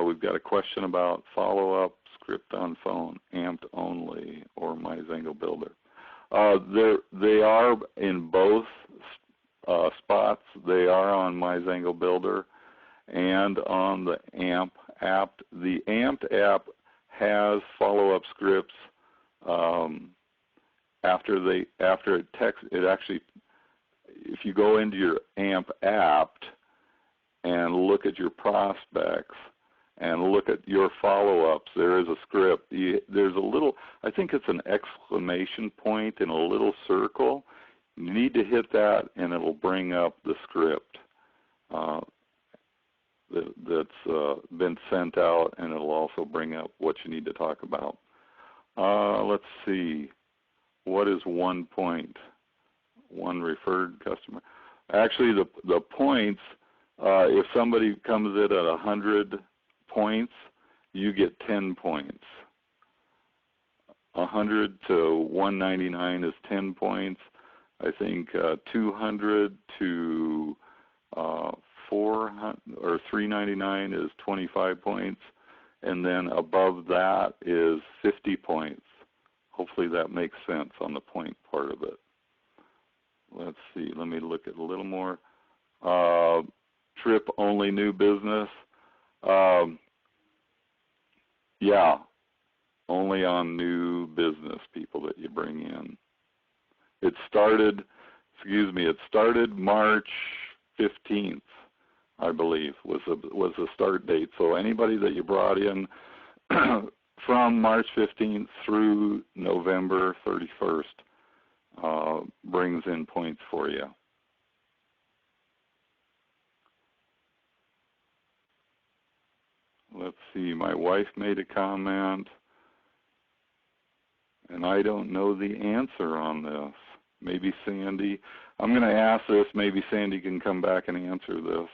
We've got a question about follow-up, script on phone, amped only, or my XANGO Builder. They are in both spots. They are on my XANGO Builder and on the AMP app. The AMPed app has follow-up scripts after it text. It actually, if you go into your AMP app and look at your prospects and look at your follow-ups, there is a script. There's a little, I think it's an exclamation point in a little circle. You need to hit that, and it'll bring up the script that's been sent out, and it'll also bring up what you need to talk about. Let's see. What is 1 point? One referred customer. Actually, the points, if somebody comes in at 100 points, you get 10 points. 100 to 199 is 10 points. I think 200 to 400 or 399 is 25 points, and then above that is 50 points. Hopefully that makes sense on the point part of it. Let's see. Let me look at a little more. Trip only new business. Yeah, only on new business people that you bring in. It started March 15th, I believe, was the start date. So anybody that you brought in from March 15th through November 31st brings in points for you. Let's see, my wife made a comment, and I don't know the answer on this. Maybe Sandy, I'm going to ask this, maybe Sandy can come back and answer this.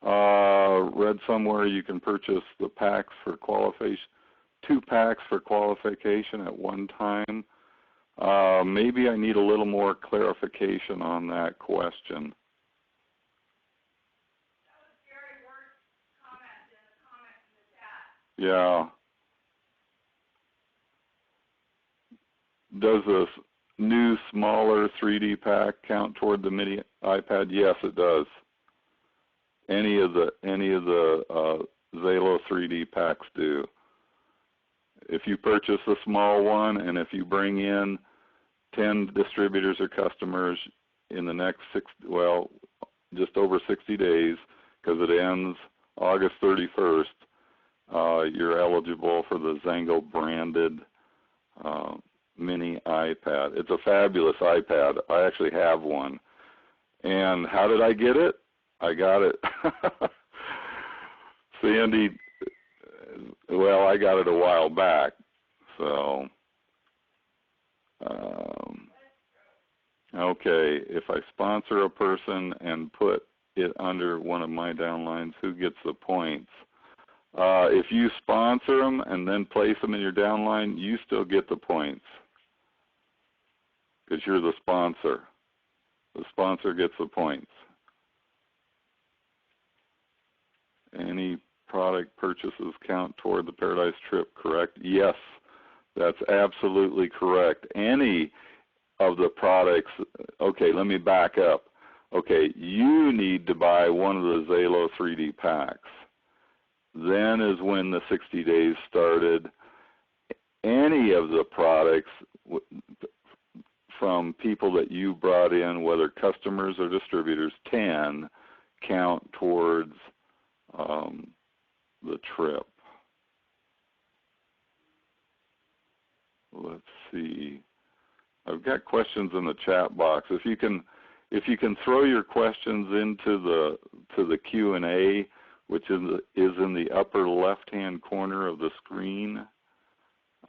Read somewhere you can purchase the packs for qualification, 2 packs for qualification at one time. Maybe I need a little more clarification on that question. Yeah. Does this new, smaller 3D pack count toward the mini iPad? Yes, it does. Any of the Xalo 3D packs do. If you purchase a small one, and if you bring in 10 distributors or customers in the next just over 60 days, because it ends August 31st, you're eligible for the XANGO branded mini iPad. It's a fabulous iPad. I actually have one. And how did I get it? I got it. Sandy, well, I got it a while back. So, okay, if I sponsor a person and put it under one of my downlines, who gets the points? If you sponsor them and then place them in your downline, you still get the points because you're the sponsor. The sponsor gets the points. Any product purchases count toward the Paradise trip, correct? Yes, that's absolutely correct. Any of the products, okay, let me back up. Okay, you need to buy one of the Xalo 3D packs. Then is when the 60 days started. Any of the products from people that you brought in, whether customers or distributors, 10 count towards the trip. Let's see. I've got questions in the chat box. If you can throw your questions into the Q&A, which is in the upper left-hand corner of the screen,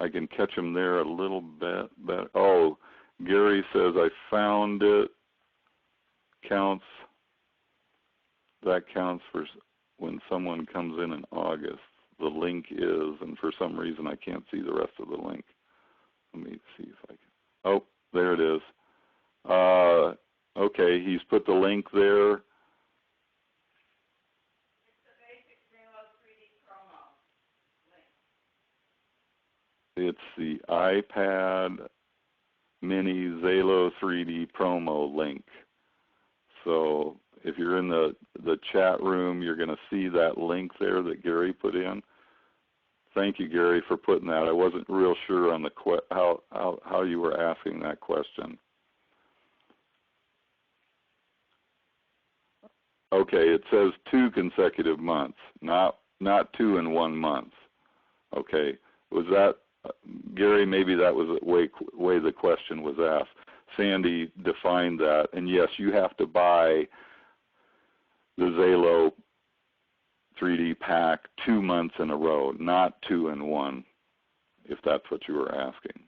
I can catch them there a little bit. But oh, Gary says I found it. That counts for when someone comes in August. The link is, and for some reason I can't see the rest of the link. Let me see if I can. Oh, there it is. Okay, he's put the link there. It's the basic Xalo 3D promo link. It's the iPad mini Xalo 3D promo link. So if you're in the chat room, you're going to see that link there that Gary put in. Thank you, Gary, for putting that. I wasn't real sure on the how you were asking that question. Okay, it says 2 consecutive months, not 2 in 1 month. Okay, was that Gary? Maybe that was the way the question was asked. Sandy defined that, and yes, you have to buy the Xalo 3D pack 2 months in a row, not 2 in 1, if that's what you were asking.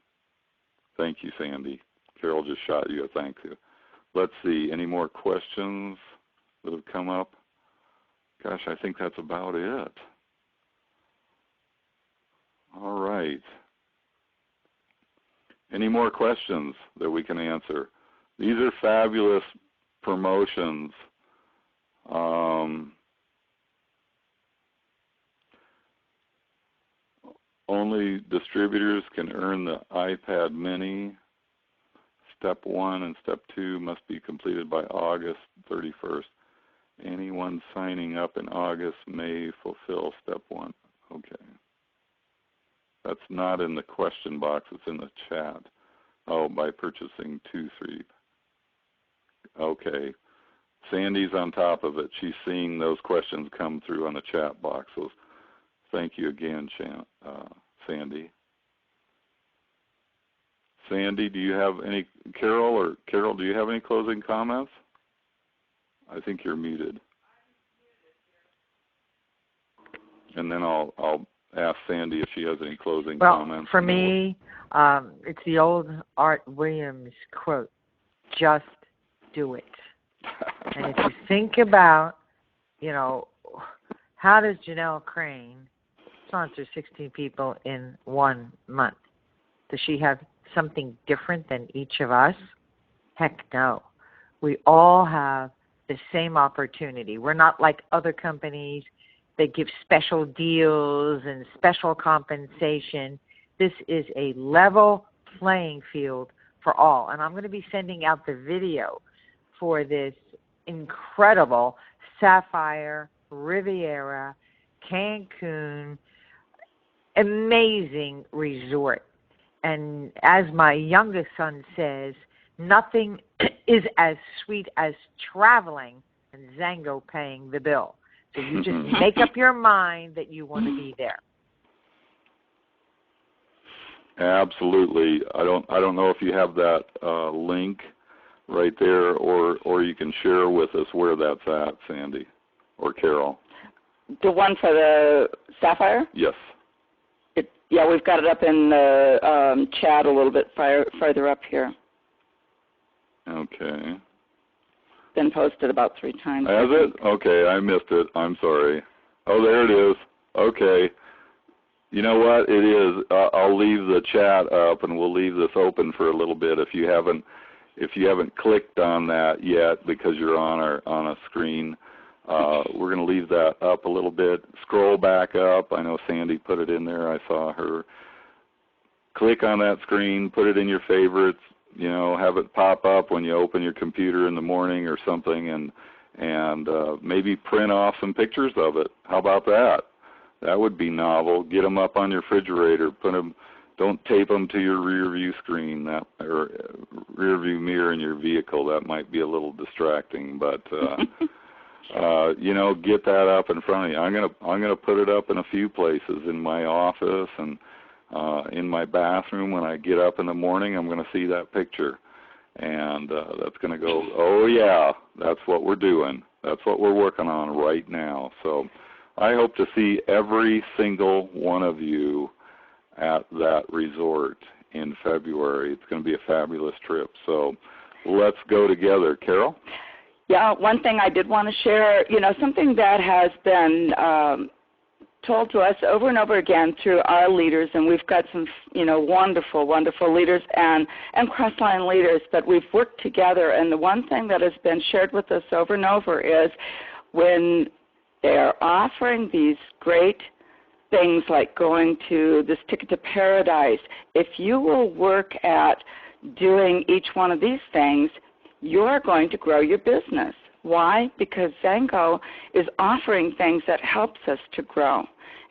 Thank you, Sandy. Carol just shot you a thank you. Let's see, any more questions that have come up? Gosh, I think that's about it. All right. Any more questions that we can answer? These are fabulous promotions. Only distributors can earn the iPad mini. Step 1 and Step 2 must be completed by August 31st. Anyone signing up in August may fulfill Step 1. Okay. That's not in the question box, it's in the chat. Oh, by purchasing 2, 3. Okay. Sandy's on top of it. She's seeing those questions come through on the chat box. So thank you again, Sandy. Sandy, do you have any, Carol, do you have any closing comments? I think you're muted. And then I'll ask Sandy if she has any closing comments. For me, it's the old Art Williams quote, just do it. And if you think about, how does Janelle Crane sponsor 16 people in 1 month? Does she have something different than each of us? Heck no. We all have the same opportunity. We're not like other companies that give special deals and special compensation. This is a level playing field for all. And I'm going to be sending out the video for this incredible Sapphire, Riviera, Cancun, amazing resort. And as my youngest son says, nothing is as sweet as traveling and XANGO paying the bill. So you just make up your mind that you want to be there. Absolutely. I don't know if you have that link right there, or you can share with us where that's at, Sandy or Carol. The one for the Sapphire? Yes. Yeah, we've got it up in the chat a little bit further up here. Okay. Been posted about 3 times. Has it? Okay, I missed it. I'm sorry. Oh, there it is. Okay. You know what? It is. I'll leave the chat up, and we'll leave this open for a little bit. If you haven't clicked on that yet because you're on a screen, we're going to leave that up a little bit. Scroll back up. I know Sandy put it in there. I saw her. Click on that screen. Put it in your favorites. You know, have it pop up when you open your computer in the morning or something, and maybe print off some pictures of it. How about that? That would be novel. Get them up on your refrigerator. Put them. Don't tape them to your rear view screen or rear view mirror in your vehicle. That might be a little distracting, but you know, get that up in front of you. I'm gonna put it up in a few places in my office and in my bathroom. When I get up in the morning, I'm going to see that picture, and that's going to go, oh yeah, that's what we're doing. That's what we're working on right now. So I hope to see every single one of you at that resort in February. It's going to be a fabulous trip. So let's go together. Carol? Yeah, one thing I did want to share, you know, something that has been told to us over and over again through our leaders, and we've got some, you know, wonderful, wonderful leaders and cross-line leaders, but we've worked together, and the one thing that has been shared with us over and over is when they're offering these great things like going to this Ticket to Paradise, if you will work at doing each one of these things, you're going to grow your business. Why? Because XANGO is offering things that helps us to grow.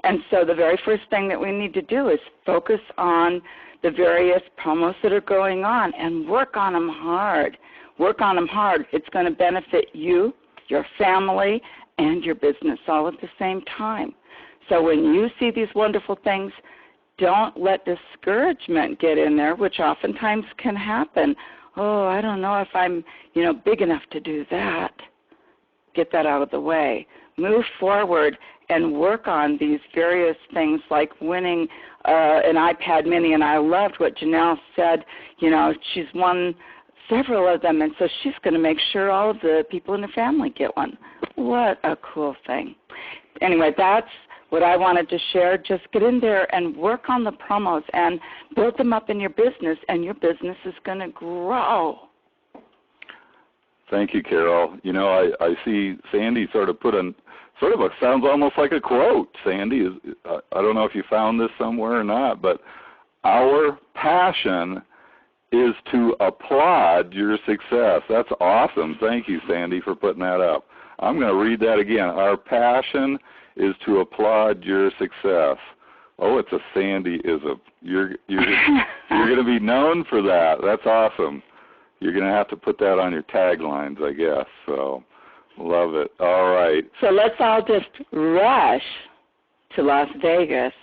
And so the very first thing that we need to do is focus on the various promos that are going on and work on them hard. Work on them hard. It's going to benefit you, your family, and your business all at the same time. So when you see these wonderful things, don't let discouragement get in there, which oftentimes can happen. Oh, I don't know if I'm, you know, big enough to do that. Get that out of the way. Move forward and work on these various things like winning an iPad mini. And I loved what Janelle said. You know, she's won several of them, and so she's going to make sure all of the people in her family get one. What a cool thing. Anyway, that's what I wanted to share. Just get in there and work on the promos and build them up in your business, and your business is going to grow. Thank you, Carol. You know, I see Sandy sort of put a sounds almost like a quote. Sandy, I don't know if you found this somewhere or not, but our passion is to applaud your success. That's awesome. Thank you, Sandy, for putting that up. I'm going to read that again. Our passion is to applaud your success. Oh, it's a Sandy-ism. You're going to be known for that. That's awesome. You're going to have to put that on your taglines, I guess. So, love it. All right. So let's all just rush to Las Vegas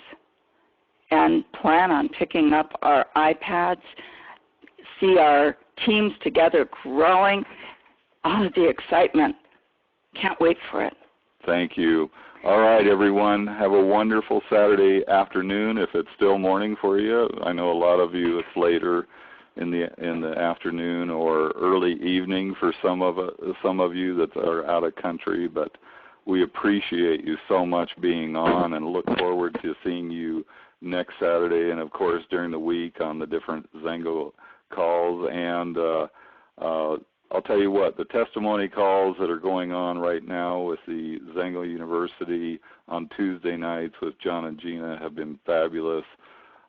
and plan on picking up our iPads, see our teams together growing, all of the excitement. Can't wait for it. Thank you. All right, everyone. Have a wonderful Saturday afternoon if it's still morning for you. I know a lot of you it's later in the afternoon or early evening for some of you that are out of country, but we appreciate you so much being on and look forward to seeing you next Saturday and, of course, during the week on the different XANGO calls. And I'll tell you what, the testimony calls that are going on right now with the XANGO University on Tuesday nights with John and Gina have been fabulous.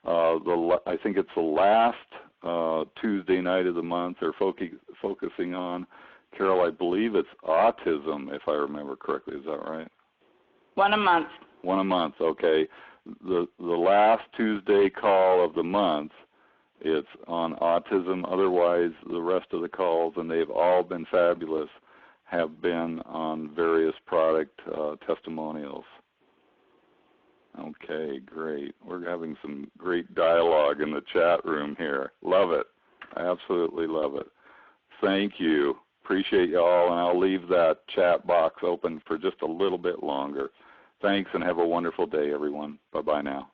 I think it's the last Tuesday night of the month they're focusing on Carol, I believe it's autism, if I remember correctly. Is that right? One a month. One a month, okay. The last Tuesday call of the month, it's on autism. Otherwise, the rest of the calls, and they've all been fabulous, have been on various product testimonials. Okay, great. We're having some great dialogue in the chat room here. Love it. I absolutely love it. Thank you. Appreciate you all, and I'll leave that chat box open for just a little bit longer. Thanks, and have a wonderful day, everyone. Bye-bye now.